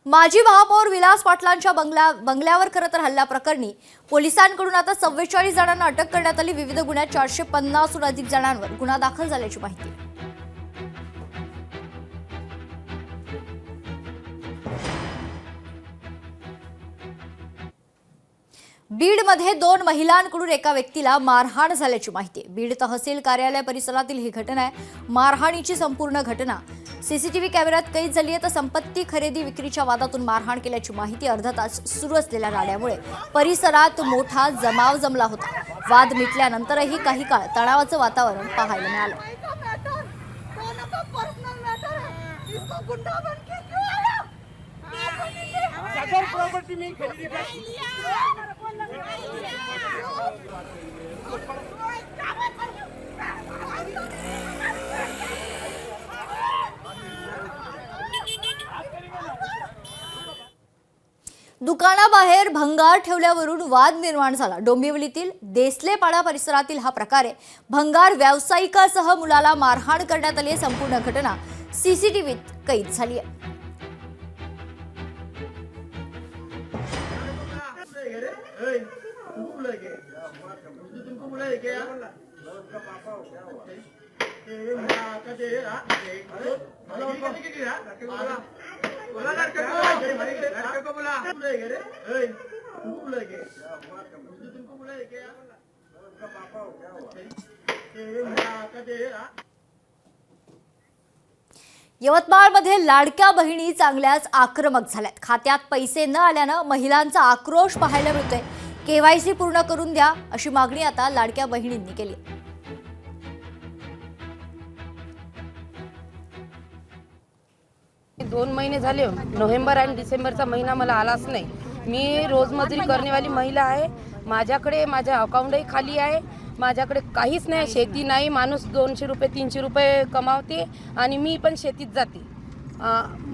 माजी महापौर विलास पाटलांच्या बंगल्यावर खरं तर हल्ल्याप्रकरणी पोलिसांकडून आता 44 जणांना अटक करण्यात आली। विविध गुन्ह्यात 450हून अधिक जणांवर गुन्हा दाखल झाल्याची माहिती। बीडमध्ये 2 महिलांकडून एका व्यक्तीला मारहाण झाल्याची माहिती। बीड तहसील कार्यालय परिसरातील ही घटना आहे। मारहाणीची संपूर्ण घटना सीसीटीव्ही कॅमेऱ्यात कैद झाली आहे। तर संपत्ती खरेदी विक्रीच्या वादातून मारहाण केल्याची माहिती। अर्धा तास सुरू असलेल्या राड्यामुळे परिसरात मोठा जमाव जमला होता। वाद मिटल्यानंतरही काही काळ तणावाचं वातावरण पाहायला मिळालं। दुकानाबाहेर भंगार ठेवल्यावरून वाद निर्माण झाला। डोंबिवलीतील देसलेपाडा परिसरातील हा प्रकार आहे। भंगार व्यावसायिकासह मुलाला मारहाण करण्यात आली आहे। संपूर्ण घटना सीसीटीव्हीत कैद झाली आहे। यवतमाळमध्ये लाडक्या बहिणी चांगल्याच आक्रमक झाल्यात। खात्यात पैसे न आल्यानं महिलांचा आक्रोश पाहायला मिळतोय। केवायसी पूर्ण करून द्या अशी मागणी आता लाडक्या बहिणींनी केली। 2 महिने झाले। नोव्हेंबर आणि डिसेंबरचा महिना मला आलाच नाही। मी रोजमजुरी करनेवाली महिला आहे। माझ्याकडे माझ्या अकाउंटही खाली आहे। माझ्याकडे काहीच नाही, शेती नाही। माणूस 200 रुपये 300 रुपये कमावते आणि मी पण शेतीत जाते।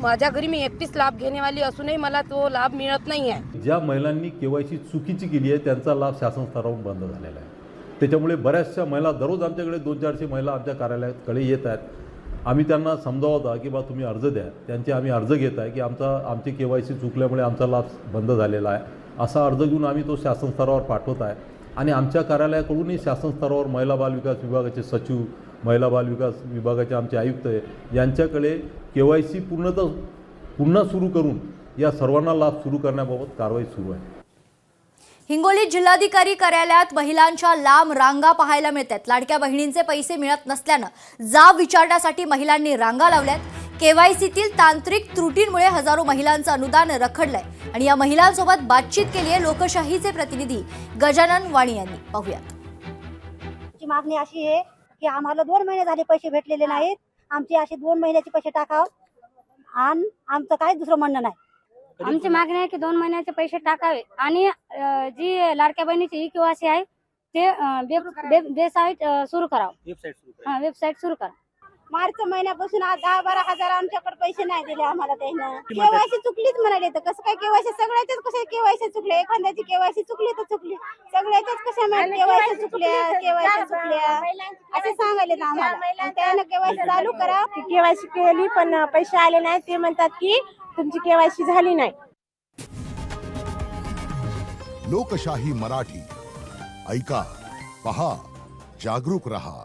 माझ्या घरी मी एकटीच लाभ घेणेवाली असूनही मला तो लाभ मिळत नाही आहे। ज्या महिलांनी केवायसी चुकीची केली आहे त्यांचा लाभ शासन स्तरावरून बंद झालेला आहे। त्याच्यामुळे बऱ्याचशा महिला दररोज आमच्याकडे 200-400 महिला आमच्या कार्यालयाकडे येत आहेत। आम्ही त्यांना समजावता की बा तुम्ही अर्ज द्या। त्यांचे आम्ही अर्ज घेत आहे की आमची केवायसी चुकल्यामुळे आमचा लाभ बंद झालेला आहे। असा अर्ज घेऊन आम्ही तो शासन स्तरावर पाठवत आहे आणि आमच्या कार्यालयाकडूनही शासन स्तरावर महिला बाल विकास विभागाचे सचिव, महिला बाल विकास विभागाचे आमचे आयुक्त यांच्याकडे केवायसी पुन्हा सुरू करून या सर्वांना लाभ सुरू करण्याबाबत कारवाई सुरू आहे। हिंगोली जिल्हाधिकारी कार्यालयात महिलांच्या लांब रांगा पाहायला मिळतात। लाडक्या बहिणींचे पैसे मिळत नसल्यानं जाब विचारण्यासाठी महिलांनी रांगा लावल्यात। केवायसीतील तांत्रिक त्रुटींमुळे हजारो महिलांचं अनुदान रखडलंय आणि या महिलांसोबत बातचीत केली आहे लोकशाहीचे प्रतिनिधी गजानन वाणी यांनी। पाहूयात। मागणी अशी आहे की आम्हाला 2 महिने झाले पैसे भेटलेले नाहीत। आमचे असे 2 महिन्याचे पैसे टाकाव आणि आमचं काही दुसरं म्हणणं नाही। आमची मागणी आहे की 2 महिन्याचे पैसे टाकावे आणि जी लाडक्या बहिणीची ई-केवायसी आहे ते वेबसाईट सुरू करावं। वेबसाईट सुरू करा। मार्च महिन्यापासून आज 10-12 हजार आमच्याकडे पैसे नाही दिले आम्हाला। त्यानं केवायसी चुकलीच म्हणाले तर कसं काय केवायसी सगळ्याच्याच कसे केवायसी चुकले? एखाद्याची केवायसी चुकली तर चुकली, सगळ्याच्याच कशा केवायसी चुकल्या असे सांगायले ना आम्हाला। त्यानं केवायसी चालू करा। केवायसी केली पण पैसे आले नाही। ते म्हणतात की तुमची केवायसी झाली नाही। लोकशाही मराठी ऐका, पहा, जागरूक रहा।